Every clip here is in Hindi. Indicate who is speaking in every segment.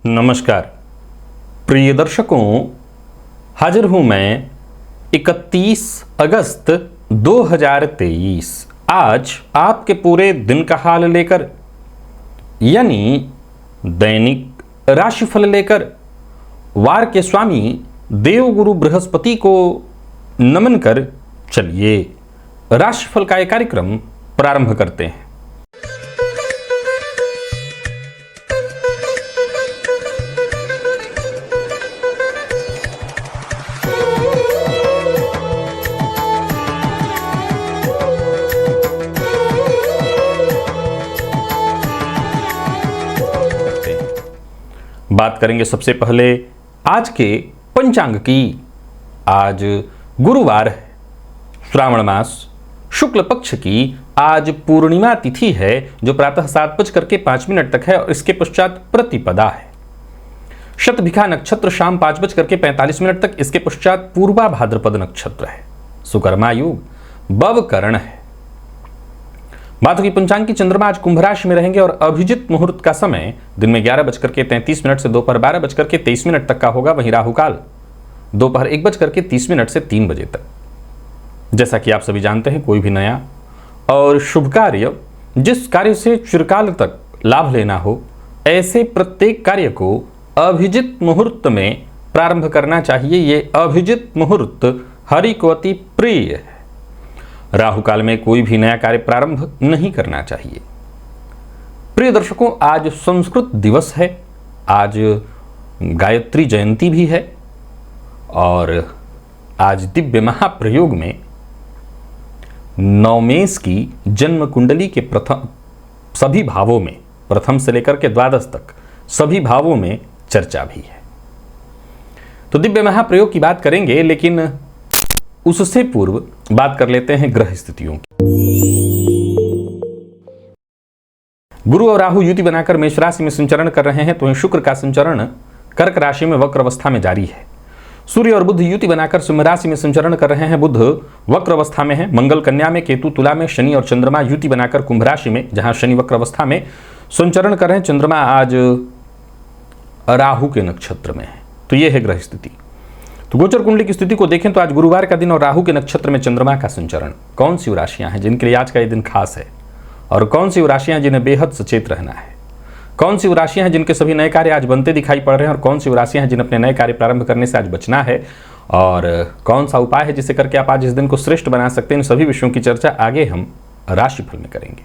Speaker 1: नमस्कार प्रिय दर्शकों, हाजिर हूं मैं 31 अगस्त 2023 आज आपके पूरे दिन का हाल लेकर, यानी दैनिक राशिफल लेकर वार के स्वामी देवगुरु बृहस्पति को नमन कर चलिए राशिफल का एक कार्यक्रम प्रारंभ करते हैं। बात करेंगे सबसे पहले आज के पंचांग की। आज गुरुवार है, श्रावण मास शुक्ल पक्ष की आज पूर्णिमा तिथि है जो प्रातः 7:05 तक है और इसके पश्चात प्रतिपदा है। शतभिखा नक्षत्र शाम 5:45 तक, इसके पश्चात पूर्वा भाद्रपद नक्षत्र है। सुकर्मा योग बवकरण है। बात होगी पंचांग की। चंद्रमा आज कुंभ राशि में रहेंगे और अभिजित मुहूर्त का समय दिन में 11:33 से दोपहर 12:23 तक का होगा। वहीं राहु काल दोपहर 1:30 से 3 बजे तक। जैसा कि आप सभी जानते हैं, कोई भी नया और शुभ कार्य, जिस कार्य से चिरकाल तक लाभ लेना हो, ऐसे प्रत्येक कार्य को अभिजित मुहूर्त में प्रारंभ करना चाहिए। ये अभिजित मुहूर्त हरि को अति प्रिय है। राहु काल में कोई भी नया कार्य प्रारंभ नहीं करना चाहिए। प्रिय दर्शकों, आज संस्कृत दिवस है, आज गायत्री जयंती भी है और आज दिव्य महाप्रयोग में नवमेष की जन्म कुंडली के प्रथम सभी भावों में, प्रथम से लेकर के द्वादश तक सभी भावों में चर्चा भी है। तो दिव्य महाप्रयोग की बात करेंगे, लेकिन उससे पूर्व बात कर लेते हैं ग्रह स्थितियों की। गुरु और राहु युति बनाकर मेष राशि में संचरण कर रहे हैं, तो शुक्र का संचरण कर्क राशि में वक्र अवस्था में जारी है। सूर्य और बुध युति बनाकर सिंह राशि में संचरण कर रहे हैं, बुध वक्र अवस्था में है। मंगल कन्या में, केतु तुला में, शनि और चंद्रमा युति बनाकर कुंभ राशि में, जहां शनि वक्र अवस्था में संचरण कर रहे हैं। चंद्रमा आज राहु के नक्षत्र में है। तो यह है ग्रह स्थिति। तो गोचर कुंडली की स्थिति को देखें तो आज गुरुवार का दिन और राहु के नक्षत्र में चंद्रमा का संचरण। कौन सी राशियां हैं जिनके लिए आज का यह दिन खास है, और कौन सी राशियां जिन्हें बेहद सचेत रहना है, कौन सी राशियां हैं जिनके सभी नए कार्य आज बनते दिखाई पड़ रहे हैं, और कौन सी राशियां हैं जिन्हें अपने नए कार्य प्रारंभ करने से आज बचना है, और कौन सा उपाय है जिसे करके आप आज इस दिन को श्रेष्ठ बना सकते हैं। इन सभी विषयों की चर्चा आगे हम राशिफल में करेंगे।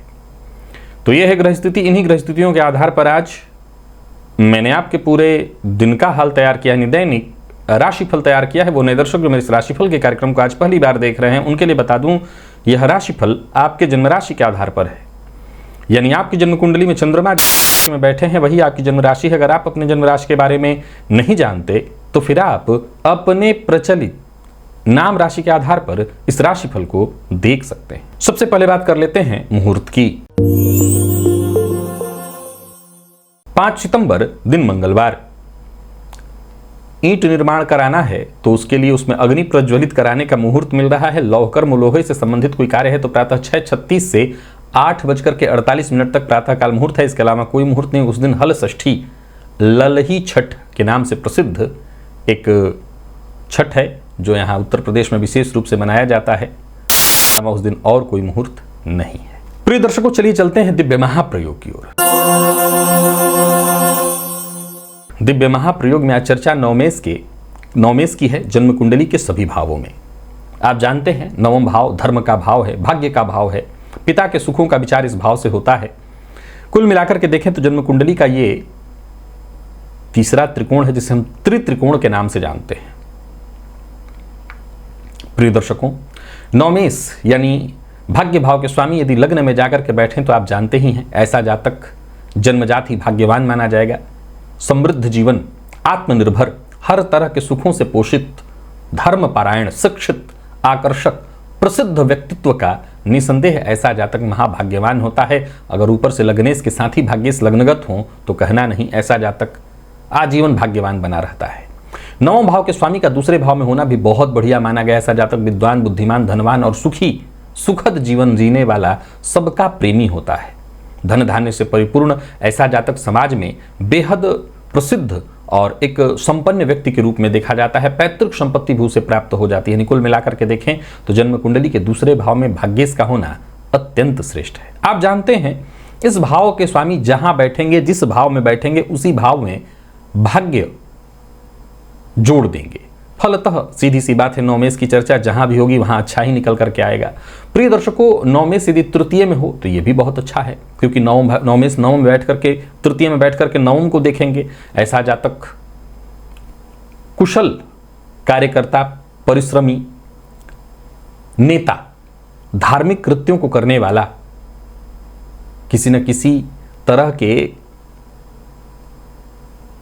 Speaker 1: तो यह है ग्रह स्थिति। इन्हीं ग्रह स्थितियों के आधार पर आज मैंने आपके पूरे दिन का हाल तैयार किया, यानी दैनिक राशिफल तैयार किया है। वो नए दर्शक जो मेरे इस राशिफल के कार्यक्रम को आज पहली बार देख रहे हैं, उनके लिए बता दूं, यह राशिफल आपके जन्म राशि के आधार पर है। यानी आपकी जन्म कुंडली में चंद्रमा में बैठे हैं, वही आपकी जन्म राशि है। अगर आप अपने जन्म राशि के बारे में नहीं जानते तो फिर आप अपने प्रचलित नाम राशि के आधार पर इस राशिफल को देख सकते हैं। सबसे पहले बात कर लेते हैं मुहूर्त की। 5 सितंबर दिन मंगलवार। ईंट निर्माण कराना है तो उसके लिए उसमें अग्नि प्रज्वलित कराने का मुहूर्त मिल रहा है। लौह कर्म लोहे से संबंधित कोई कार्य है तो प्रातः 6:36 से 8:48 तक प्रातः काल मुहूर्त है। इसके अलावा कोई मुहूर्त नहीं। उस दिन हल षष्ठी, ललही छठ के नाम से प्रसिद्ध एक छठ है जो यहाँ उत्तर प्रदेश में विशेष रूप से मनाया जाता है। उस दिन और कोई मुहूर्त नहीं है। प्रिय दर्शकों, चलिए चलते हैं दिव्य महाप्रयोग की ओर। दिव्य महाप्रयोग में आज चर्चा नवमेष की है, जन्म कुंडली के सभी भावों में। आप जानते हैं नवम भाव धर्म का भाव है, भाग्य का भाव है, पिता के सुखों का विचार इस भाव से होता है। कुल मिलाकर के देखें तो जन्म कुंडली का ये तीसरा त्रिकोण है जिसे हम त्रित्रिकोण के नाम से जानते हैं। प्रिय दर्शकों, नवमेष यानी भाग्य भाव के स्वामी यदि लग्न में जाकर के बैठें तो आप जानते ही हैं, ऐसा जातक जन्मजात ही भाग्यवान माना जाएगा। समृद्ध जीवन, आत्मनिर्भर, हर तरह के सुखों से पोषित, धर्मपरायण, शिक्षित, आकर्षक, प्रसिद्ध व्यक्तित्व का निसंदेह ऐसा जातक महाभाग्यवान होता है। अगर ऊपर से लग्नेश के साथ ही भाग्येश लग्नगत हों तो कहना नहीं, ऐसा जातक आजीवन भाग्यवान बना रहता है। नवम भाव के स्वामी का दूसरे भाव में होना भी बहुत बढ़िया माना गया। ऐसा जातक विद्वान, बुद्धिमान, धनवान और सुखद जीवन जीने वाला सबका प्रेमी होता है। धन धान्य से परिपूर्ण ऐसा जातक समाज में बेहद प्रसिद्ध और एक संपन्न व्यक्ति के रूप में देखा जाता है। पैतृक संपत्ति भी उसे प्राप्त हो जाती है। निकुल मिलाकर के देखें तो जन्म कुंडली के दूसरे भाव में भाग्येश का होना अत्यंत श्रेष्ठ है। आप जानते हैं इस भाव के स्वामी जहां बैठेंगे, जिस भाव में बैठेंगे, उसी भाव में भाग्य जोड़ देंगे। फलतः सीधी सी बात है, नौमेश की चर्चा जहां भी होगी वहां अच्छा ही निकल करके आएगा। प्रिय दर्शकों, नौमेश यदि तृतीय में हो तो यह भी बहुत अच्छा है, क्योंकि नौमेश नवम में बैठ करके, तृतीय में बैठ करके नवम को देखेंगे। ऐसा जातक कुशल कार्यकर्ता, परिश्रमी नेता, धार्मिक कृत्यों को करने वाला, किसी न किसी तरह के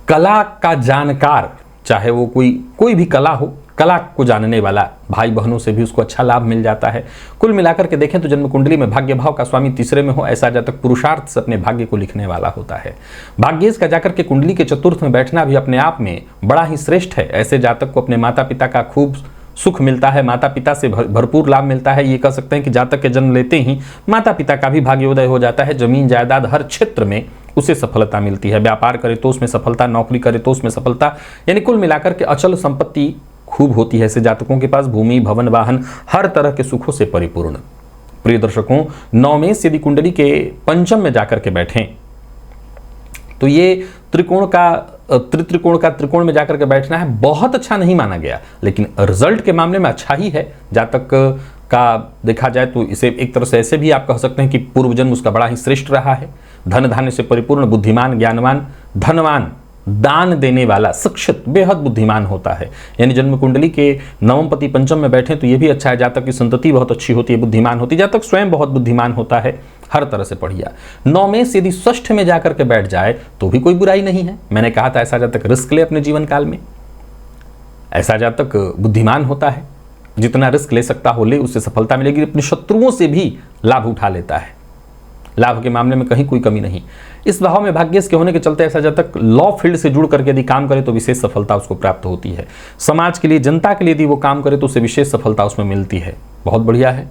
Speaker 1: कला का जानकार, चाहे वो कोई भी कला हो, कला को जानने वाला, भाई बहनों से भी उसको अच्छा लाभ मिल जाता है। कुल मिलाकर के देखें तो जन्म कुंडली में भाग्य भाव का स्वामी तीसरे में हो, ऐसा जातक पुरुषार्थ से अपने भाग्य को लिखने वाला होता है। भाग्येश का जाकर के कुंडली के चतुर्थ में बैठना भी अपने आप में बड़ा ही श्रेष्ठ है। ऐसे जातक को अपने माता पिता का खूब सुख मिलता है, माता पिता से भरपूर लाभ मिलता है। ये कह सकते हैं कि जातक के जन्म लेते ही माता पिता का भी भाग्योदय हो जाता है। जमीन जायदाद हर क्षेत्र में उसे सफलता मिलती है। व्यापार करे तो उसमें सफलता, नौकरी करे तो उसमें सफलता, यानी कुल मिलाकर के अचल संपत्ति खूब होती है। ऐसे जातकों के पास भूमि, भवन, वाहन हर तरह के सुखों से परिपूर्ण। प्रिय दर्शकों, नौमेश यदि कुंडली के पंचम में जाकर के बैठें तो ये त्रिकोण त्रिकोण में जाकर के बैठना है, बहुत अच्छा नहीं माना गया, लेकिन रिजल्ट के मामले में अच्छा ही है। जातक का देखा जाए तो इसे एक तरह से ऐसे भी आप कह सकते हैं कि पूर्व जन्म उसका बड़ा ही श्रेष्ठ रहा है। धन धान्य से परिपूर्ण, बुद्धिमान, ज्ञानवान, धनवान, दान देने वाला, शिक्षित, बेहद बुद्धिमान होता है। यानी जन्म कुंडली के नवम पति पंचम में बैठे तो यह भी अच्छा है। जातक की संतति बहुत अच्छी होती है, बुद्धिमान होती है, जातक स्वयं बहुत बुद्धिमान होता है, हर तरह से बढ़िया। नौमेश यदि षष्ठ में जाकर के बैठ जाए तो भी कोई बुराई नहीं है। मैंने कहा था ऐसा जातक रिस्क ले अपने जीवन काल में, ऐसा जातक बुद्धिमान होता है, जितना रिस्क ले सकता हो ले, उससे सफलता मिलेगी। अपने शत्रुओं से भी लाभ उठा लेता है, लाभ के मामले में कहीं कोई कमी नहीं। इस भाव में भाग्येश के होने के चलते ऐसा जातक लॉ फील्ड से जुड़ करके यदि काम करे तो विशेष सफलता उसको प्राप्त होती है। समाज के लिए, जनता के लिए यदि वो काम करे तो उसे विशेष सफलता उसमें मिलती है। बहुत बढ़िया है।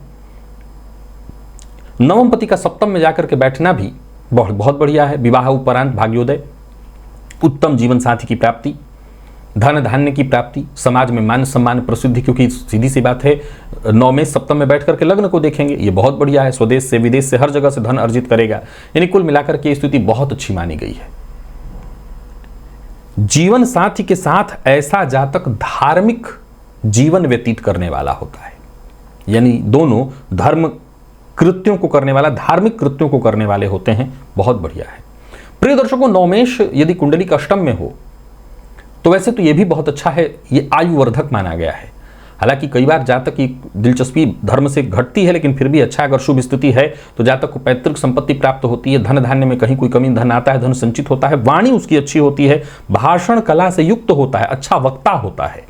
Speaker 1: नवम पति का सप्तम में जाकर के बैठना भी बहुत बढ़िया है। विवाह उपरांत भाग्योदय, उत्तम जीवन साथी की प्राप्ति, धन धान्य की प्राप्ति, समाज में मान सम्मान, प्रसिद्धि, क्योंकि सीधी सी बात है नौमेश सप्तम में बैठ करके लग्न को देखेंगे, ये बहुत बढ़िया है। स्वदेश से विदेश से हर जगह से धन अर्जित करेगा। यानी कुल मिलाकर के स्थिति बहुत अच्छी मानी गई है। जीवन साथी के साथ ऐसा जातक धार्मिक जीवन व्यतीत करने वाला होता है, यानी दोनों धर्म कृत्यों को करने वाला, धार्मिक कृत्यों को करने वाले होते हैं। बहुत बढ़िया है। प्रिय दर्शकों, नौमेश यदि कुंडली का अष्टम में हो तो वैसे तो यह भी बहुत अच्छा है, ये आयुवर्धक माना गया है। हालांकि कई बार जातक की दिलचस्पी धर्म से घटती है, लेकिन फिर भी अच्छा, अगर शुभ स्थिति है तो जातक को पैतृक संपत्ति प्राप्त होती है, धन धान्य में कहीं कोई कमी, धन आता है, धन संचित होता है, वाणी उसकी अच्छी होती है, भाषण कला से युक्त होता है, अच्छा वक्ता होता है।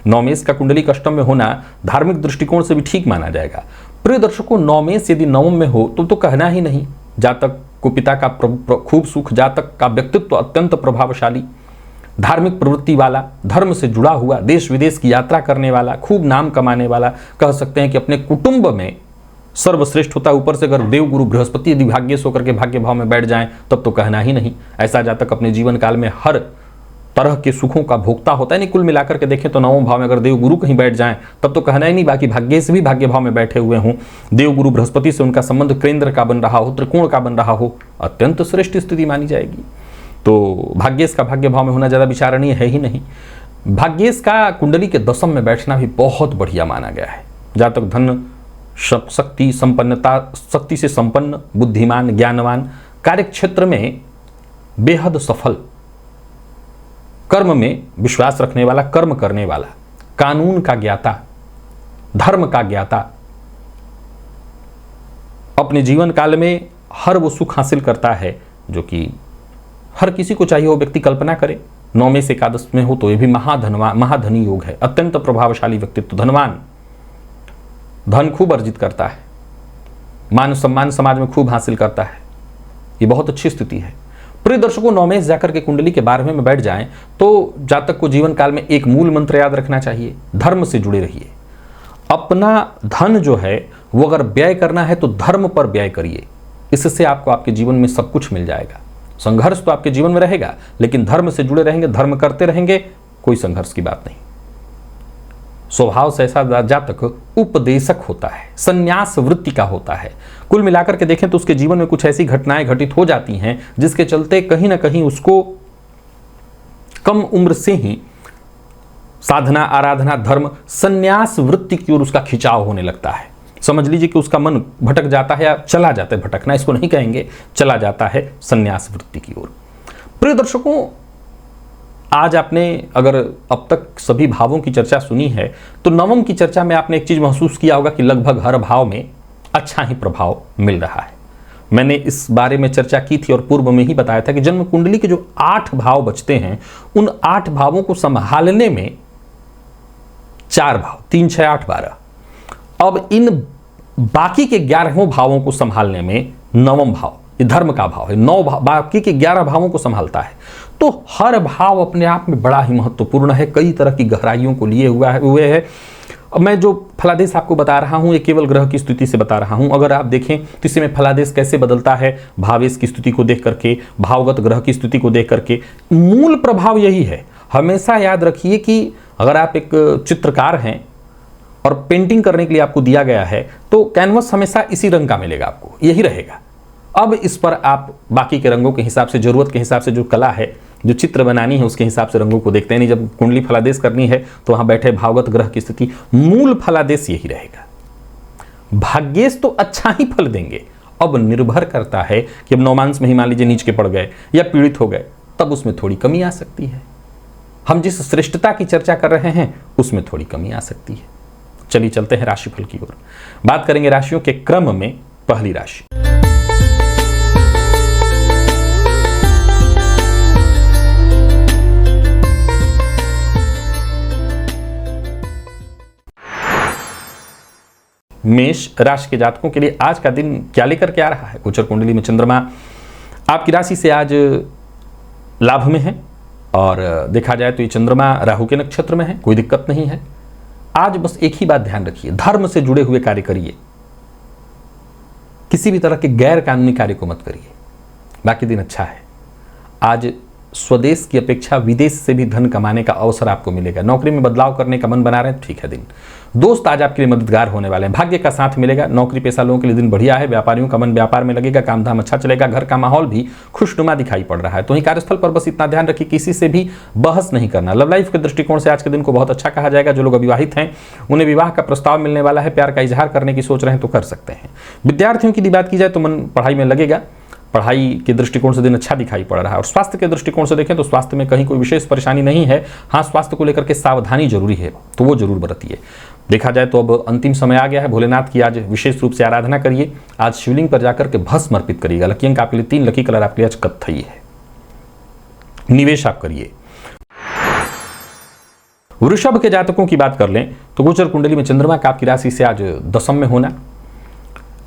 Speaker 1: नौमेश का कुंडली का अष्टम में होना धार्मिक दृष्टिकोण से भी ठीक माना जाएगा। प्रिय दर्शकों, नौमेश यदि नवम में हो तो कहना ही नहीं। जातक को पिता का खूब सुख, जातक का व्यक्तित्व अत्यंत प्रभावशाली, धार्मिक प्रवृत्ति वाला, धर्म से जुड़ा हुआ, देश विदेश की यात्रा करने वाला, खूब नाम कमाने वाला, कह सकते हैं कि अपने कुटुंब में सर्वश्रेष्ठ होता है। ऊपर से अगर देवगुरु बृहस्पति यदि भाग्येश होकर के भाग्य भाव में बैठ जाएं तब तो कहना ही नहीं। ऐसा जातक अपने जीवन काल में हर तरह के सुखों का भोक्ता होता है। नहीं, कुल मिलाकर के देखें तो नवम भाव में अगर देवगुरु कहीं बैठ जाएं तब तो कहना ही नहीं। बाकी भाग्येश भी भाग्य भाव में बैठे हुए हों, देवगुरु बृहस्पति से उनका संबंध केंद्र का बन रहा हो, त्रिकोण का बन रहा हो, अत्यंत श्रेष्ठ स्थिति मानी जाएगी। तो भाग्येश का भाग्य भाव में होना ज़्यादा विचारणीय है ही नहीं। भाग्येश का कुंडली के दशम में बैठना भी बहुत बढ़िया माना गया है। जातक धन, शक्ति, संपन्नता, शक्ति से संपन्न, बुद्धिमान, ज्ञानवान, कार्य क्षेत्र में बेहद सफल, कर्म में विश्वास रखने वाला, कर्म करने वाला, कानून का ज्ञाता, धर्म का ज्ञाता, अपने जीवन काल में हर वो सुख हासिल करता है जो कि हर किसी को चाहिए वो व्यक्ति कल्पना करे। नौमेश एकादश में हो तो ये भी महाधनी योग है। अत्यंत प्रभावशाली व्यक्तित्व, धनवान, धन खूब अर्जित करता है, मान सम्मान समाज में खूब हासिल करता है, ये बहुत अच्छी स्थिति है। प्रिय दर्शकों, नौमेश जाकर के कुंडली के 12वें में बैठ जाएं तो जातक को जीवन काल में एक मूल मंत्र याद रखना चाहिए, धर्म से जुड़े रहिए। अपना धन जो है वो अगर व्यय करना है तो धर्म पर व्यय करिए, इससे आपको आपके जीवन में सब कुछ मिल जाएगा। संघर्ष तो आपके जीवन में रहेगा, लेकिन धर्म से जुड़े रहेंगे, धर्म करते रहेंगे, कोई संघर्ष की बात नहीं। स्वभाव से ऐसा जातक उपदेशक होता है, संन्यास वृत्ति का होता है। कुल मिलाकर के देखें तो उसके जीवन में कुछ ऐसी घटनाएं घटित हो जाती हैं जिसके चलते कहीं ना कहीं उसको कम उम्र से ही साधना, आराधना, धर्म, संन्यास वृत्ति की ओर उसका खिंचाव होने लगता है। समझ लीजिए कि उसका मन भटक जाता है, या चला जाता है, भटकना इसको नहीं कहेंगे, चला जाता है संन्यास वृत्ति की ओर। प्रिय दर्शकों, आज आपने अगर अब तक सभी भावों की चर्चा सुनी है तो नवम की चर्चा में आपने एक चीज महसूस किया होगा कि लगभग हर भाव में अच्छा ही प्रभाव मिल रहा है। मैंने इस बारे में चर्चा की थी और पूर्व में ही बताया था कि जन्म कुंडली के जो 8 भाव बचते हैं, उन 8 भावों को संभालने में 4 भाव, 3, 6, 8, 12, अब इन बाकी के 11 भावों को संभालने में नवम भाव, ये धर्म का भाव है, 9 बाकी के 11 भावों को संभालता है। तो हर भाव अपने आप में बड़ा ही महत्वपूर्ण है, कई तरह की गहराइयों को लिए हुए है। अब मैं जो फलादेश आपको बता रहा हूं, ये केवल ग्रह की स्थिति से बता रहा हूं। अगर आप देखें तो इसमें फलादेश कैसे बदलता है, भावेश की स्थिति को देख करके, भावगत ग्रह की स्थिति को देख करके, मूल प्रभाव यही है। हमेशा याद रखिए कि अगर आप एक चित्रकार हैं और पेंटिंग करने के लिए आपको दिया गया है तो कैनवस हमेशा इसी रंग का मिलेगा, आपको यही रहेगा। अब इस पर आप बाकी के रंगों के हिसाब से, जरूरत के हिसाब से जो कला है, जो चित्र बनानी है, उसके हिसाब से रंगों को देखते हैं। नहीं, जब कुंडली फलादेश करनी है तो वहां बैठे भावगत ग्रह की स्थिति, मूल फलादेश यही रहेगा। भाग्येश तो अच्छा ही फल देंगे। अब निर्भर करता है कि अब नौमांस में ही मान लीजिए नीच के पड़ गए या पीड़ित हो गए, तब उसमें थोड़ी कमी आ सकती है। हम जिस श्रेष्ठता की चर्चा कर रहे हैं उसमें थोड़ी कमी आ सकती है। चलिए चलते हैं राशिफल की ओर। बात करेंगे राशियों के क्रम में। पहली राशि मेष राशि के जातकों के लिए आज का दिन क्या लेकर के आ रहा है। गोचर कुंडली में चंद्रमा आपकी राशि से आज लाभ में है, और देखा जाए तो ये चंद्रमा राहु के नक्षत्र में है, कोई दिक्कत नहीं है। आज बस एक ही बात ध्यान रखिए, धर्म से जुड़े हुए कार्य करिए, किसी भी तरह के गैर कानूनी कार्य को मत करिए। बाकी दिन अच्छा है। आज स्वदेश की अपेक्षा विदेश से भी धन कमाने का अवसर आपको मिलेगा। नौकरी में बदलाव करने का मन बना रहे हैं, ठीक है दिन। दोस्त आज आपके लिए मददगार होने वाले हैं, भाग्य का साथ मिलेगा। नौकरी पेशा लोगों के लिए दिन बढ़िया है। व्यापारियों का मन व्यापार में लगेगा, काम धाम अच्छा चलेगा। घर का माहौल भी खुशनुमा दिखाई पड़ रहा है। तो वहीं कार्यस्थल पर बस इतना ध्यान रखिए, किसी से भी बहस नहीं करना। लव लाइफ के दृष्टिकोण से आज के दिन को बहुत अच्छा कहा जाएगा। जो लोग अविवाहित हैं उन्हें विवाह का प्रस्ताव मिलने वाला है, प्यार का इजहार करने की सोच रहे हैं तो कर सकते हैं। विद्यार्थियों की बात की जाए तो मन पढ़ाई में लगेगा, पढ़ाई के दृष्टिकोण से दिन अच्छा दिखाई पड़ रहा है। और स्वास्थ्य के दृष्टिकोण से देखें तो स्वास्थ्य में कहीं कोई विशेष परेशानी नहीं है। हाँ, स्वास्थ्य को लेकर के सावधानी जरूरी है, तो वो जरूर बरतिए। देखा जाए तो अब अंतिम समय आ गया है। भोलेनाथ की आज विशेष रूप से आराधना करिए। आज शिवलिंग पर जाकर के भस्म अर्पित करिएगा। लकी अंक आपके लिए 3, लकी कलर आपके लिए आज कत्थई है। निवेश आप करिए। वृषभ के जातकों की बात कर लें तो गोचर कुंडली में चंद्रमा का आपकी राशि से आज दशम में होना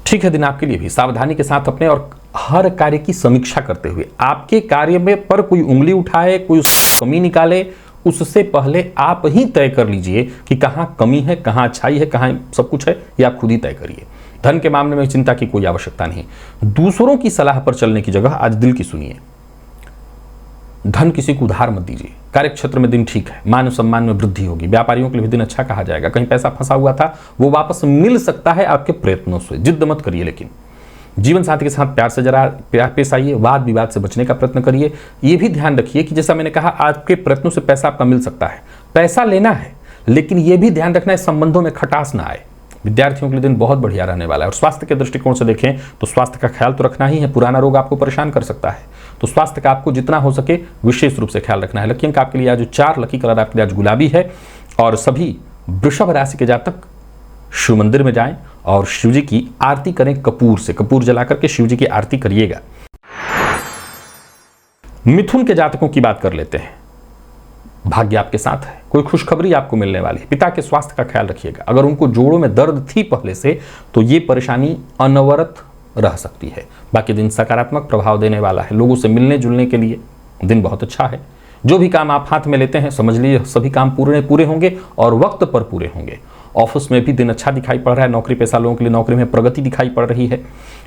Speaker 1: ठीक है। दिन आपके लिए भी सावधानी के साथ अपने और हर कार्य की समीक्षा करते हुए, आपके कार्य में पर कोई उंगली उठाए, कोई कमी निकाले, उससे पहले आप ही तय कर लीजिए कि कहां कमी है, कहां अच्छाई है, कहां सब कुछ है, ये आप खुद ही तय करिए। धन के मामले में चिंता की कोई आवश्यकता नहीं। दूसरों की सलाह पर चलने की जगह आज दिल की सुनिए। धन किसी को उधार मत दीजिए। कार्य क्षेत्र में दिन ठीक है, मान सम्मान में वृद्धि होगी। व्यापारियों के लिए भी दिन अच्छा कहा जाएगा। कहीं पैसा फंसा हुआ था वो वापस मिल सकता है आपके प्रयत्नों से, जिद मत करिए। लेकिन जीवन साथी के साथ प्यार से जरा पेश आइए, वाद विवाद से बचने का प्रयत्न करिए। ये भी ध्यान रखिए कि जैसा मैंने कहा, आपके प्रयत्नों से पैसा आपका मिल सकता है, पैसा लेना है, लेकिन यह भी ध्यान रखना है संबंधों में खटास ना आए। विद्यार्थियों के लिए दिन बहुत बढ़िया रहने वाला है। और स्वास्थ्य के दृष्टिकोण से देखें तो स्वास्थ्य का ख्याल तो रखना ही है। पुराना रोग आपको परेशान कर सकता है, तो स्वास्थ्य का आपको जितना हो सके विशेष रूप से ख्याल रखना है। लकी अंक आपके लिए आज 4, लकी कलर आपके लिए आज गुलाबी है। और सभी वृषभ राशि के जातक शिव मंदिर में जाएं और शिव जी की आरती करें कपूर से। कपूर जला करके शिव जी की आरती करिएगा। मिथुन के जातकों की बात कर लेते हैं। भाग्य आपके साथ है, कोई खुशखबरी आपको मिलने वाली है। पिता के स्वास्थ्य का ख्याल रखिएगा। अगर उनको जोड़ों में दर्द थी पहले से तो ये परेशानी अनवरत रह सकती है। बाकी दिन सकारात्मक प्रभाव देने वाला है। लोगों से मिलने जुलने के लिए दिन बहुत अच्छा है। जो भी काम आप हाथ में लेते हैं समझ लीजिए सभी काम पूरे होंगे और वक्त पर पूरे होंगे। ऑफिस में भी दिन अच्छा दिखाई पड़ रहा है। नौकरी पेशा लोगों के लिए नौकरी में प्रगति दिखाई पड़ रही है।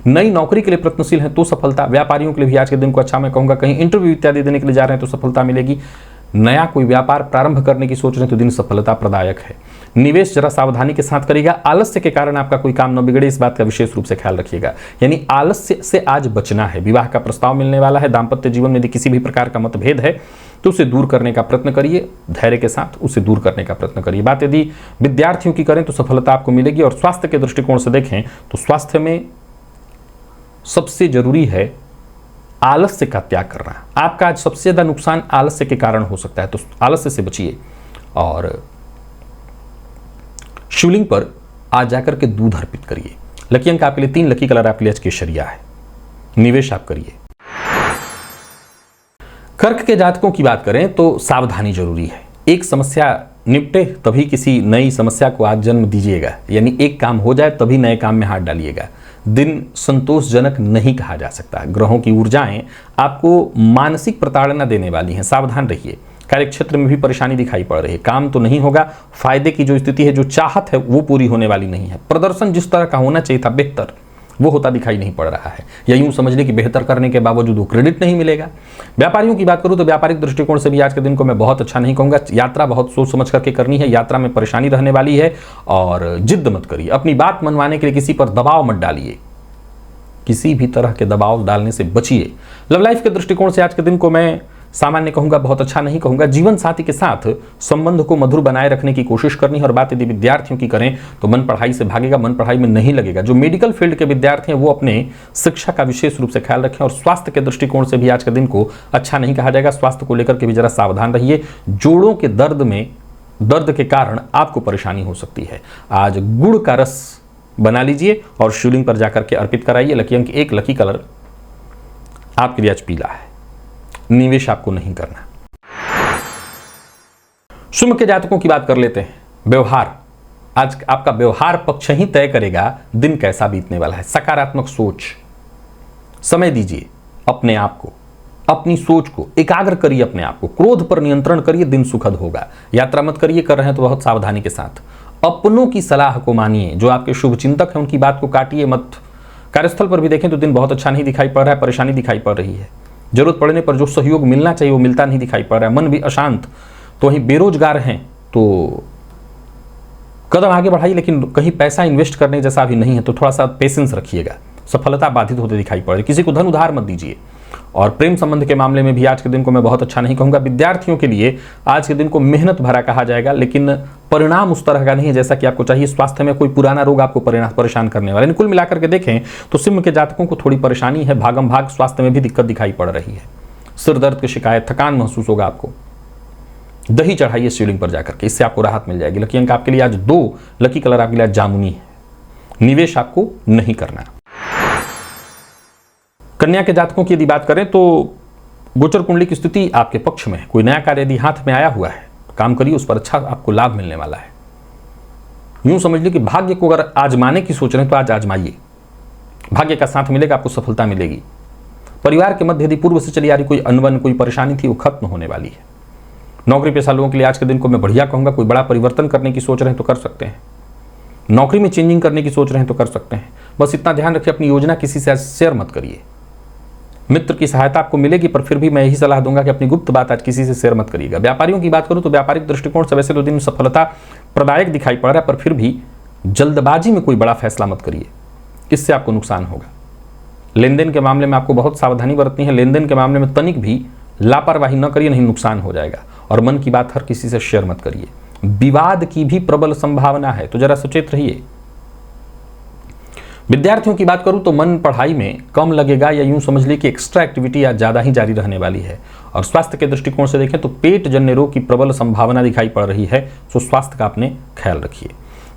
Speaker 1: नई नौकरी के लिए प्रयत्नशील हैं तो सफलता। व्यापारियों के लिए भी आज के दिन को अच्छा मैं कहूँगा। कहीं इंटरव्यू इत्यादि देने के लिए जा रहे हैं तो सफलता मिलेगी। नया कोई व्यापार प्रारंभ करने की सोच रहे हैं तो दिन सफलता प्रदायक है। निवेश जरा सावधानी के साथ करिएगा। आलस्य के कारण आपका कोई काम न बिगड़े, इस बात का विशेष रूप से ख्याल रखिएगा। यानी आलस्य से आज बचना है। विवाह का प्रस्ताव मिलने वाला है। दाम्पत्य जीवन में यदि किसी भी प्रकार का मतभेद है तो उसे दूर करने का प्रयत्न करिए, धैर्य के साथ उसे दूर करने का प्रयत्न करिए। बात यदि विद्यार्थियों की करें तो सफलता आपको मिलेगी। और स्वास्थ्य के दृष्टिकोण से देखें तो स्वास्थ्य में सबसे जरूरी है आलस्य का त्याग करना। आपका आज सबसे ज्यादा नुकसान आलस्य के कारण हो सकता है, तो आलस्य से बचिए। और शिवलिंग पर आज जाकर के दूध अर्पित करिए। लकी अंक आपके लिए 3, लकी कलर आपके लिए आज केसरिया है। निवेश आप करिए। कर्क के जातकों की बात करें तो सावधानी जरूरी है। एक समस्या निपटे तभी किसी नई समस्या को आज जन्म दीजिएगा। यानी एक काम हो जाए तभी नए काम में हाथ डालिएगा। दिन संतोषजनक नहीं कहा जा सकता। ग्रहों की ऊर्जाएं आपको मानसिक प्रताड़ना देने वाली हैं, सावधान रहिए। कार्यक्षेत्र में भी परेशानी दिखाई पड़ रही है। काम तो नहीं होगा, फायदे की जो स्थिति है, जो चाहत है वो पूरी होने वाली नहीं है। प्रदर्शन जिस तरह का होना चाहिए था बेहतर, वो होता दिखाई नहीं पड़ रहा है। या यूं समझ लें कि बेहतर करने के बावजूद वो क्रेडिट नहीं मिलेगा। व्यापारियों की बात करूं तो व्यापारिक दृष्टिकोण से भी आज के दिन को मैं बहुत अच्छा नहीं कहूंगा। यात्रा बहुत सोच समझ करके करनी है। यात्रा में परेशानी रहने वाली है और जिद मत करिए। अपनी बात मनवाने के लिए किसी पर दबाव मत डालिए। किसी भी तरह के दबाव डालने से बचिए। लव लाइफ के दृष्टिकोण से आज के दिन को मैं सामान्य कहूंगा, बहुत अच्छा नहीं कहूंगा। जीवन साथी के साथ संबंध को मधुर बनाए रखने की कोशिश करनी है। और बात यदि विद्यार्थियों की करें तो मन पढ़ाई से भागेगा, मन पढ़ाई में नहीं लगेगा। जो मेडिकल फील्ड के विद्यार्थी हैं वो अपने शिक्षा का विशेष रूप से ख्याल रखें। और स्वास्थ्य के दृष्टिकोण से भी आज के दिन को अच्छा नहीं कहा जाएगा। स्वास्थ्य को लेकर के भी जरा सावधान रहिए। जोड़ों के दर्द के कारण आपको परेशानी हो सकती है। आज गुड़ का रस बना लीजिए और शिवलिंग पर जाकर के अर्पित कराइए। लकी अंक 1, लकी कलर आपके लिए आज पीला है। निवेश आपको नहीं करना। शुभ के जातकों की बात कर लेते हैं। व्यवहार, आज आपका व्यवहार पक्ष ही तय करेगा दिन कैसा बीतने वाला है। सकारात्मक सोच, समय दीजिए अपने आप को, अपनी सोच को एकाग्र करिए, अपने आप को क्रोध पर नियंत्रण करिए। दिन सुखद होगा। यात्रा मत करिए, कर रहे हैं तो बहुत सावधानी के साथ। अपनों की सलाह को मानिए। जो आपके शुभ चिंतक हैं उनकी बात को काटिए मत। कार्यस्थल पर भी देखें तो दिन बहुत अच्छा नहीं दिखाई पड़ रहा है। परेशानी दिखाई पड़ रही है। जरूरत पड़ने पर जो सहयोग मिलना चाहिए वो मिलता नहीं दिखाई पड़ रहा है। मन भी अशांत। तो वहीं बेरोजगार हैं तो कदम आगे बढ़ाइए, लेकिन कहीं पैसा इन्वेस्ट करने जैसा भी नहीं है तो थोड़ा सा पेशेंस रखिएगा। सफलता बाधित होते दिखाई पड़ रही है। किसी को धन उधार मत दीजिए। और प्रेम संबंध के मामले में भी आज के दिन को मैं बहुत अच्छा नहीं कहूंगा। विद्यार्थियों के लिए आज के दिन को मेहनत भरा कहा जाएगा, लेकिन परिणाम उस तरह का नहीं है जैसा कि आपको चाहिए। स्वास्थ्य में कोई पुराना रोग आपको परेशान करने वाला है। कुल मिलाकर के देखें तो सिंह के जातकों को थोड़ी परेशानी है। भागम भाग स्वास्थ्य में भी दिक्कत दिखाई पड़ रही है। सिर दर्द की शिकायत, थकान महसूस होगा आपको। दही चढ़ाइए शिवलिंग पर जाकर के, इससे आपको राहत मिल जाएगी। लकी अंक आपके लिए आज 2, लकी कलर आपके लिए आज जामुनी है। निवेश आपको नहीं करना। कन्या के जातकों की यदि बात करें तो गोचर कुंडली की स्थिति आपके पक्ष में है। कोई नया कार्य यदि हाथ में आया हुआ है तो काम करिए, उस पर अच्छा आपको लाभ मिलने वाला है। यूं समझ लीजिए कि भाग्य को अगर आजमाने की सोच रहे हैं तो आज आजमाइए। भाग्य का साथ मिलेगा, आपको सफलता मिलेगी। परिवार के मध्य यदि पूर्व से चली आ रही कोई अनबन, कोई परेशानी थी, वो खत्म होने वाली है। नौकरी पेशा लोगों के लिए आज के दिन को मैं बढ़िया कहूंगा। कोई बड़ा परिवर्तन करने की सोच रहे हैं तो कर सकते हैं। नौकरी में चेंजिंग करने की सोच रहे हैं तो कर सकते हैं। बस इतना ध्यान रखिए, अपनी योजना किसी से शेयर मत करिए। मित्र की सहायता आपको मिलेगी, पर फिर भी मैं यही सलाह दूंगा कि अपनी गुप्त बात आज किसी से शेयर मत करिएगा। व्यापारियों की बात करूं तो व्यापारिक दृष्टिकोण से वैसे तो दिन सफलता प्रदायक दिखाई पड़ रहा है, पर फिर भी जल्दबाजी में कोई बड़ा फैसला मत करिए, इससे आपको नुकसान होगा। लेन देन के मामले में आपको बहुत सावधानी बरतनी है। लेन देन के मामले में तनिक भी लापरवाही न करिए, नहीं नुकसान हो जाएगा। और मन की बात हर किसी से शेयर मत करिए। विवाद की भी प्रबल संभावना है, तो जरा सचेत रहिए। विद्यार्थियों की बात करूं तो मन पढ़ाई में कम लगेगा, या यूं समझ लीजिए कि एक्स्ट्रा एक्टिविटी आज ज्यादा ही जारी रहने वाली है। और स्वास्थ्य के दृष्टिकोण से देखें तो पेट जन्य रोग की प्रबल संभावना दिखाई पड़ रही है, तो स्वास्थ्य का अपने ख्याल रखिए।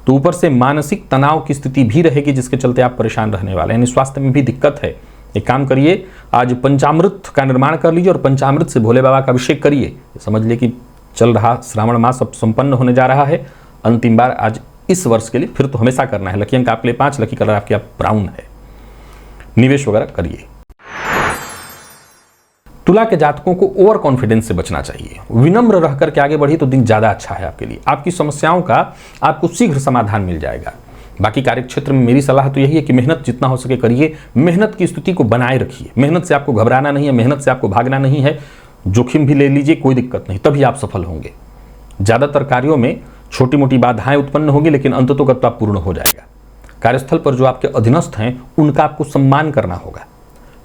Speaker 1: तो ऊपर से मानसिक तनाव की स्थिति भी रहेगी, जिसके चलते आप परेशान रहने वाले हैं। यानी स्वास्थ्य में भी दिक्कत है। एक काम करिए, आज पंचामृत का निर्माण कर लीजिए और पंचामृत से भोले बाबा का अभिषेक करिए। समझ लीजिए कि चल रहा श्रावण मास अब संपन्न होने जा रहा है, अंतिम बार आज इस वर्ष के लिए, फिर तो हमेशा करना है। लकी अंक आपके लिए 5, लकी कलर आपके ब्राउन है। निवेश वगैरह करिए। तुला के जातकों को ओवर कॉन्फिडेंस से बचना चाहिए। विनम्र रह करके आगे बढ़िए तो दिन ज्यादा अच्छा है आपके लिए। आपकी समस्याओं का आपको शीघ्र समाधान मिल जाएगा। बाकी कार्यक्षेत्र में मेरी सलाह तो यही है कि मेहनत जितना हो सके करिए, मेहनत की स्थिति को बनाए रखिए। मेहनत से आपको घबराना नहीं है, मेहनत से आपको भागना नहीं है। जोखिम भी ले लीजिए, कोई दिक्कत नहीं, तभी आप सफल होंगे। ज्यादातर कार्यों में छोटी मोटी बाधाएं उत्पन्न होगी, लेकिन अंततोगत्वा पूर्ण हो जाएगा। कार्यस्थल पर जो आपके अधीनस्थ हैं उनका आपको सम्मान करना होगा।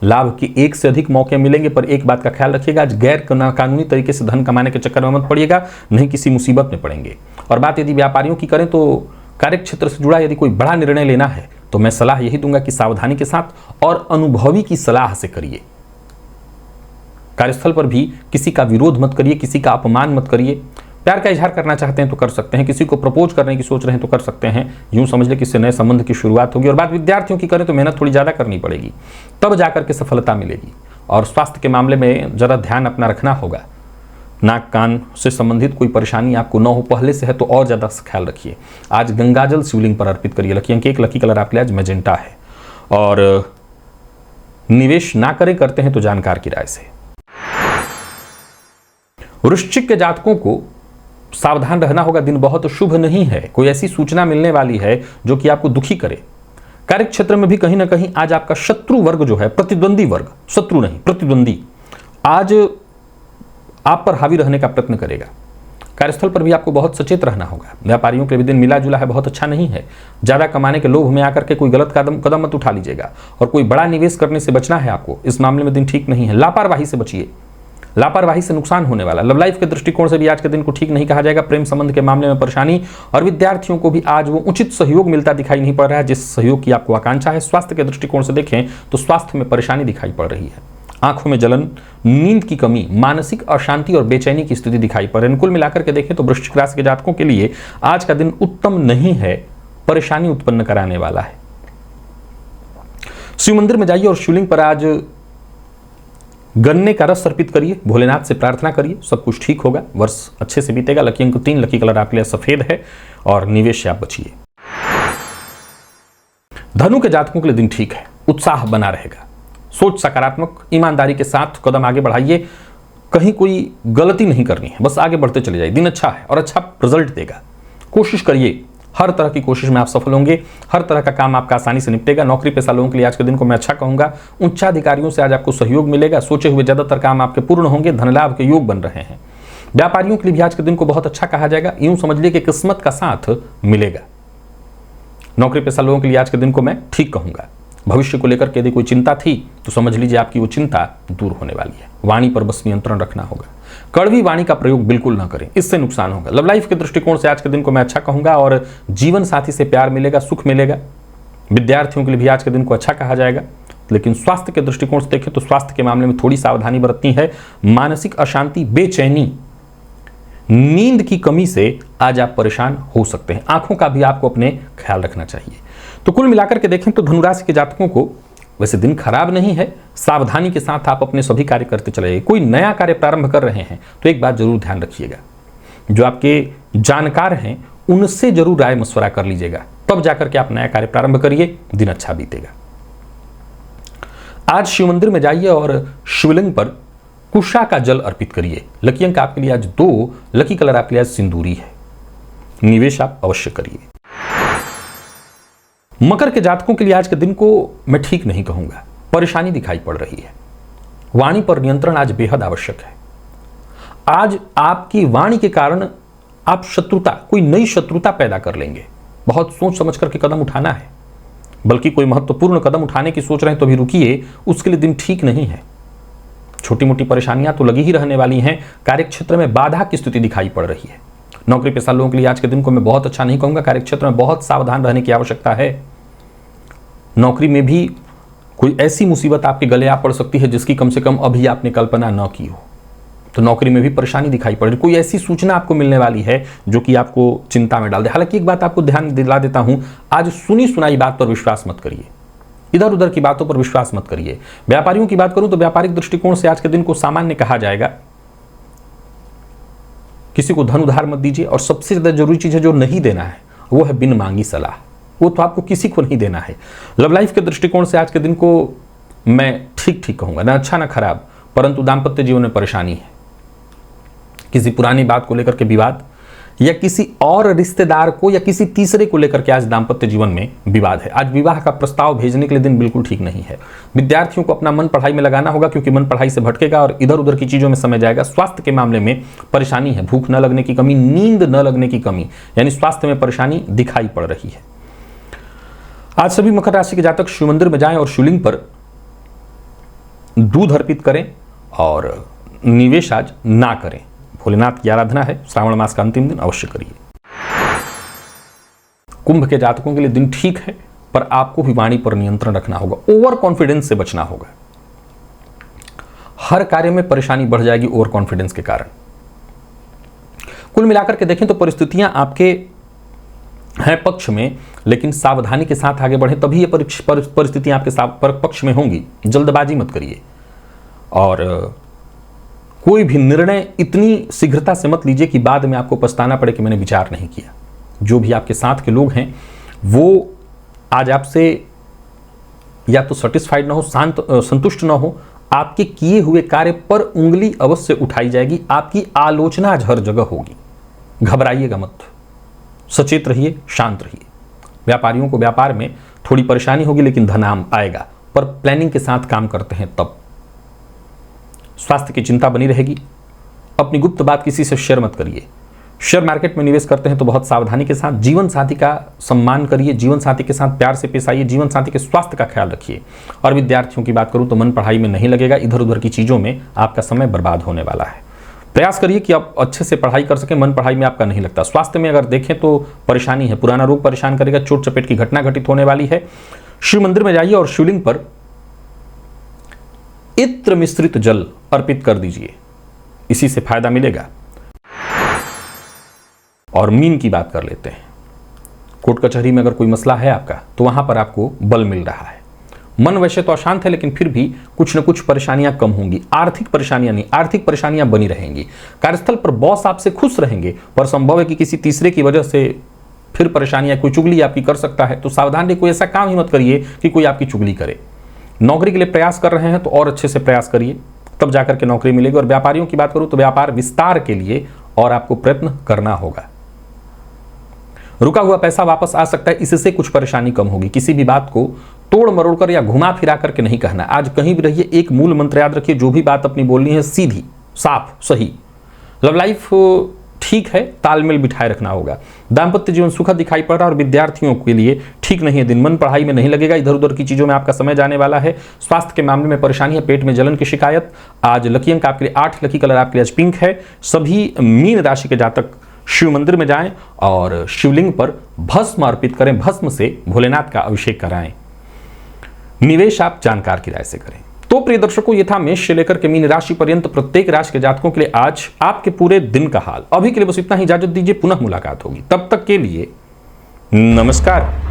Speaker 1: लाभ के एक से अधिक मौके मिलेंगे, पर एक बात का ख्याल रखिएगा, आज गैर कानूनी तरीके से धन कमाने के चक्कर में मत पड़िएगा, नहीं किसी मुसीबत में पड़ेंगे। और बात यदि व्यापारियों की करें तो कार्यक्षेत्र से जुड़ा यदि कोई बड़ा निर्णय लेना है तो मैं सलाह यही दूंगा कि सावधानी के साथ और अनुभवी की सलाह से करिए। कार्यस्थल पर भी किसी का विरोध मत करिए, किसी का अपमान मत करिए। प्यार का इजहार करना चाहते हैं तो कर सकते हैं, किसी को प्रपोज करने की सोच रहे हैं तो कर सकते हैं। यूं समझ ले कि इससे नए संबंध की शुरुआत होगी। और बात विद्यार्थियों की करें तो मेहनत थोड़ी ज्यादा करनी पड़ेगी, तब जाकर के सफलता मिलेगी। और स्वास्थ्य के मामले में जरा ध्यान अपना रखना होगा। नाक कान से संबंधित कोई परेशानी आपको न हो, पहले से है तो और ज्यादा ख्याल रखिए। आज गंगाजल शिवलिंग पर अर्पित करिए। लकी अंक 1, लकी कलर आपके लिए आज मैजेंटा है। और निवेश ना करें, करते हैं तो जानकार की राय से। वृश्चिक के जातकों को सावधान रहना होगा, दिन बहुत शुभ नहीं है। कोई ऐसी सूचना मिलने वाली है जो कि आपको दुखी करे। कार्यक्षेत्र में भी कहीं ना कहीं आज आपका शत्रु वर्ग जो है, प्रतिद्वंदी वर्ग, शत्रु नहीं प्रतिद्वंदी, आज आप पर हावी रहने का प्रयत्न करेगा। कार्यस्थल पर भी आपको बहुत सचेत रहना होगा। व्यापारियों के भी दिन मिला जुला है, बहुत अच्छा नहीं है। ज्यादा कमाने के लोभ में आकर के कोई गलत कदम मत उठा लीजिएगा। और कोई बड़ा निवेश करने से बचना है आपको। इस मामले में दिन ठीक नहीं है। लापरवाही से बचिए, लापरवाही से नुकसान होने वाला। लव लाइफ के दृष्टिकोण से भी आज के दिन को ठीक नहीं कहा जाएगा। प्रेम संबंध के मामले में परेशानी, और विद्यार्थियों को भी आज वो उचित सहयोग मिलता दिखाई नहीं पड़ रहा है जिस सहयोग की आपको आकांक्षा है। स्वास्थ्य के दृष्टिकोण से देखें तो स्वास्थ्य में परेशानी दिखाई पड़ रही है। आंखों में जलन, नींद की कमी, मानसिक अशांति और बेचैनी की स्थिति दिखाई पड़ रही है। कुल मिलाकर के देखें तो वृश्चिक राशि के जातकों के लिए आज का दिन उत्तम नहीं है, परेशानी उत्पन्न कराने वाला है। शिव मंदिर में जाइए और शिवलिंग पर आज गन्ने का रस अर्पित करिए, भोलेनाथ से प्रार्थना करिए, सब कुछ ठीक होगा, वर्ष अच्छे से बीतेगा। लकी अंक 3, लकी कलर आपके लिए सफेद है और निवेश से आप बचिए। धनु के जातकों के लिए दिन ठीक है, उत्साह बना रहेगा, सोच सकारात्मक, ईमानदारी के साथ कदम आगे बढ़ाइए। कहीं कोई गलती नहीं करनी है, बस आगे बढ़ते चले जाइए। दिन अच्छा है और अच्छा रिजल्ट देगा। कोशिश करिए, हर तरह की कोशिश में आप सफल होंगे। हर तरह का काम आपका आसानी से निपटेगा। नौकरी पेशा लोगों के लिए आज के दिन को मैं अच्छा कहूंगा। उच्चाधिकारियों से आज आपको सहयोग मिलेगा। सोचे हुए ज्यादातर काम आपके पूर्ण होंगे। धन लाभ के योग बन रहे हैं। व्यापारियों के लिए भी आज के दिन को बहुत अच्छा कहा जाएगा। यूं समझ लीजिए कि किस्मत का साथ मिलेगा। नौकरी पेशा लोगों के लिए आज के दिन को मैं ठीक कहूंगा। भविष्य को लेकर के यदि कोई चिंता थी तो समझ लीजिए आपकी वो चिंता दूर होने वाली है। वाणी पर बस नियंत्रण रखना होगा। कड़वी वाणी का प्रयोग बिल्कुल ना करें, इससे नुकसान होगा। लव लाइफ के दृष्टिकोण से आज के दिन को मैं अच्छा कहूंगा और जीवन साथी से प्यार मिलेगा, सुख मिलेगा। विद्यार्थियों के लिए भी आज के दिन को अच्छा कहा जाएगा। लेकिन स्वास्थ्य के दृष्टिकोण से देखें तो स्वास्थ्य के मामले में थोड़ी सावधानी बरतनी है। मानसिक अशांति, बेचैनी, नींद की कमी से आज आप परेशान हो सकते हैं। आंखों का भी आपको अपने ख्याल रखना चाहिए। तो कुल मिलाकर के देखें तो धनुराशि के जातकों को वैसे दिन खराब नहीं है। सावधानी के साथ आप अपने सभी कार्य करते चले जाइए। कोई नया कार्य प्रारंभ कर रहे हैं तो एक बात जरूर ध्यान रखिएगा, जो आपके जानकार हैं उनसे जरूर राय मशवरा कर लीजिएगा, तब जाकर के आप नया कार्य प्रारंभ करिए, दिन अच्छा बीतेगा। आज शिव मंदिर में जाइए और शिवलिंग पर कुशा का जल अर्पित करिए। लकी अंक आपके लिए आज 2, लकी कलर आपके लिए आज सिंदूरी है। निवेश आप अवश्य करिए। मकर के जातकों के लिए आज के दिन को मैं ठीक नहीं कहूंगा, परेशानी दिखाई पड़ रही है। वाणी पर नियंत्रण आज बेहद आवश्यक है। आज आपकी वाणी के कारण आप शत्रुता, कोई नई शत्रुता पैदा कर लेंगे। बहुत सोच समझ करके कदम उठाना है, बल्कि कोई महत्वपूर्ण कदम उठाने की सोच रहे हैं तो भी रुकिए, उसके लिए दिन ठीक नहीं है। छोटी मोटी परेशानियां तो लगी ही रहने वाली हैं। कार्यक्षेत्र में बाधा की स्थिति दिखाई पड़ रही है। नौकरी पेशा लोगों के लिए आज के दिन को मैं बहुत अच्छा नहीं कहूंगा। कार्यक्षेत्र में बहुत सावधान रहने की आवश्यकता है। नौकरी में भी कोई ऐसी मुसीबत आपके गले आ पड़ सकती है जिसकी कम से कम अभी आपने कल्पना न की हो। तो नौकरी में भी परेशानी दिखाई पड़ रही है। कोई ऐसी सूचना आपको मिलने वाली है जो कि आपको चिंता में डाल दे। हालांकि एक बात आपको ध्यान दिला देता हूं, आज सुनी सुनाई बात पर विश्वास मत करिए, इधर उधर की बातों पर विश्वास मत करिए। व्यापारियों की बात करूं तो व्यापारिक दृष्टिकोण से आज के दिन को सामान्य कहा जाएगा। किसी को धन उधार मत दीजिए, और सबसे ज्यादा जरूरी चीज है जो नहीं देना है वो है बिन मांगी सलाह। वो तो आपको किसी को नहीं देना है। लव लाइफ के दृष्टिकोण से आज के दिन को मैं ठीक कहूंगा, ना अच्छा ना खराब। परंतु दाम्पत्य जीवन में परेशानी है। किसी पुरानी बात को लेकर के विवाद, या किसी और रिश्तेदार को या किसी तीसरे को लेकर के आज दाम्पत्य जीवन में विवाद है। आज विवाह का प्रस्ताव भेजने के लिए दिन बिल्कुल ठीक नहीं है। विद्यार्थियों को अपना मन पढ़ाई में लगाना होगा, क्योंकि मन पढ़ाई से भटकेगा और इधर उधर की चीजों में समय जाएगा। स्वास्थ्य के मामले में परेशानी है, भूख न लगने की कमी, नींद न लगने की कमी, यानी स्वास्थ्य में परेशानी दिखाई पड़ रही है। आज सभी मकर राशि के जातक शिव मंदिर में जाएं और शिवलिंग पर दूध अर्पित करें और निवेश आज ना करें। भोलेनाथ की आराधना है, श्रावण मास का अंतिम दिन अवश्य करिए। कुंभ के जातकों के लिए दिन ठीक है, पर आपको भी वाणी पर नियंत्रण रखना होगा, ओवर कॉन्फिडेंस से बचना होगा। हर कार्य में परेशानी बढ़ जाएगी ओवर कॉन्फिडेंस के कारण। कुल मिलाकर के देखें तो परिस्थितियां आपके हैं पक्ष में, लेकिन सावधानी के साथ आगे बढ़ें, तभी ये परिस्थितियां आपके पक्ष में होंगी। जल्दबाजी मत करिए और कोई भी निर्णय इतनी शीघ्रता से मत लीजिए कि बाद में आपको पछताना पड़े कि मैंने विचार नहीं किया। जो भी आपके साथ के लोग हैं वो आज आपसे या तो सेटिस्फाइड ना हो, संतुष्ट ना हो। आपके किए हुए कार्य पर उंगली अवश्य उठाई जाएगी। आपकी आलोचना आज हर जगह होगी। घबराइएगा मत, सचेत रहिए, शांत रहिए। व्यापारियों को व्यापार में थोड़ी परेशानी होगी, लेकिन धनाम आएगा, पर प्लानिंग के साथ काम करते हैं तब। स्वास्थ्य की चिंता बनी रहेगी। अपनी गुप्त बात किसी से शेयर मत करिए। शेयर मार्केट में निवेश करते हैं तो बहुत सावधानी के साथ। जीवन साथी का सम्मान करिए, जीवन साथी के साथ प्यार से पेश आइए, जीवन साथी के स्वास्थ्य का ख्याल रखिए। और विद्यार्थियों की बात करूं तो मन पढ़ाई में नहीं लगेगा, इधर उधर की चीजों में आपका समय बर्बाद होने वाला है। प्रयास करिए कि आप अच्छे से पढ़ाई कर सकें। मन पढ़ाई में आपका नहीं लगता। स्वास्थ्य में अगर देखें तो परेशानी है, पुराना रोग परेशान करेगा, चोट चपेट की घटना घटित होने वाली है। शिव मंदिर में जाइए और शिवलिंग पर इत्र मिश्रित जल अर्पित कर दीजिए, इसी से फायदा मिलेगा। और मीन की बात कर लेते हैं। कोर्ट कचहरी में अगर कोई मसला है आपका तो वहां पर आपको बल मिल रहा है। मन वैसे तो अशांत है, लेकिन फिर भी कुछ न कुछ परेशानियां कम होंगी। आर्थिक परेशानियां नहीं, आर्थिक परेशानियां बनी रहेंगी। कार्यस्थल पर बॉस आपसे खुश रहेंगे, पर संभव है कि किसी तीसरे की वजह से फिर परेशानियां, कोई चुगली आपकी कर सकता है। तो सावधान रहिए, कोई ऐसा काम ही मत करिए कि कोई आपकी चुगली करे। नौकरी के लिए प्रयास कर रहे हैं तो और अच्छे से प्रयास करिए, तब जाकर के नौकरी मिलेगी। और व्यापारियों की बात करूं तो व्यापार विस्तार के लिए और आपको प्रयत्न करना होगा। रुका हुआ पैसा वापस आ सकता है, इससे कुछ परेशानी कम होगी। किसी भी बात को तोड़ मरोड़ कर या घुमा फिरा करके नहीं कहना। आज कहीं भी रहिए, एक मूल मंत्र याद रखिए, जो भी बात अपनी बोलनी है सीधी, साफ, सही। लव लाइफ ठीक है, तालमेल बिठाए रखना होगा। दाम्पत्य जीवन सुखद दिखाई पड़ रहा है और विद्यार्थियों के लिए ठीक नहीं है दिन। मन पढ़ाई में नहीं लगेगा, इधर उधर की चीजों में आपका समय जाने वाला है। स्वास्थ्य के मामले में परेशानी है, पेट में जलन की शिकायत। आज लकी अंक आपके लिए 8, लकी कलर आपके लिए आज पिंक है। सभी मीन राशि के जातक शिव मंदिर में जाएं और शिवलिंग पर भस्म अर्पित करें, भस्म से भोलेनाथ का अभिषेक कराएं। निवेश आप जानकार की राय से करें। तो प्रिय दर्शकों, ये था मेष से लेकर के मीन राशि पर्यंत प्रत्येक राशि के जातकों के लिए आज आपके पूरे दिन का हाल। अभी के लिए बस इतना ही, इजाजत दीजिए, पुनः मुलाकात होगी। तब तक के लिए नमस्कार।